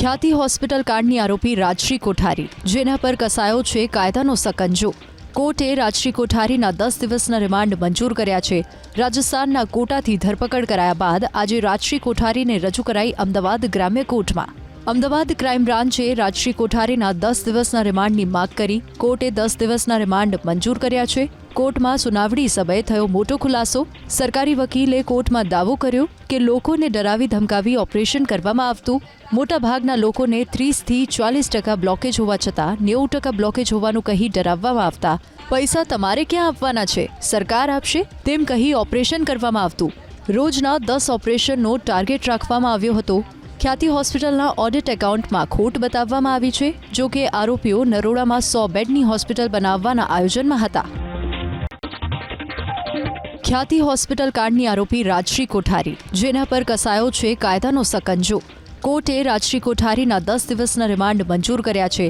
ખ્યાતિ હોસ્પિટલ કાંડની આરોપી રાજશ્રી કોઠારી, જેના પર કસાયો છે કાયદાનો સકંજો. કોર્ટે રાજશ્રી કોઠારીના 10 દિવસના રિમાન્ડ મંજૂર કર્યા છે. રાજસ્થાનના કોટાથી ધરપકડ કરાયા બાદ આજે રાજશ્રી કોઠારીને રજૂ કરાઈ અમદાવાદ ગ્રામ્ય કોર્ટમાં. અમદાવાદ ક્રાઇમ બ્રાન્ચે રાજશ્રી કોઠારીના 10 દિવસના રિમાન્ડની માગ કરી. કોર્ટે 10 દિવસના રિમાન્ડ મંજૂર કર્યા છે. કોર્ટમાં સુનાવણી સમયે થયો મોટો ખુલાસો. સરકારી વકીલે કોર્ટમાં દાવો કર્યો કે લોકોને ડરાવી ધમકાવી ઓપરેશન કરવામાં આવતું. મોટાભાગના લોકોને 30થી 40% બ્લોકેજ હોવા છતાં 90% બ્લોકેજ હોવાનું કહી ડરાવવામાં આવતા. પૈસા તમારે ક્યાં આપવાના છે, સરકાર આપશે તેમ કહી ઓપરેશન કરવામાં આવતું. રોજના 10 ઓપરેશનનો ટાર્ગેટ રાખવામાં આવ્યો હતો. ખ્યાતિ હોસ્પિટલના ઓડિટ એકાઉન્ટમાં ખોટ બતાવવામાં આવી છે. જો કે આરોપીઓ નરોડામાં 100 બેડની હોસ્પિટલ બનાવવાના આયોજનમાં હતા. ખ્યાતિ હોસ્પિટલ કાંડની આરોપી રાજશ્રી કોઠારી, જેના પર કસાયો છે કાયદાનો સકંજો. કોર્ટે રાજશ્રી કોઠારીના 10 દિવસના રિમાન્ડ મંજૂર કર્યા છે.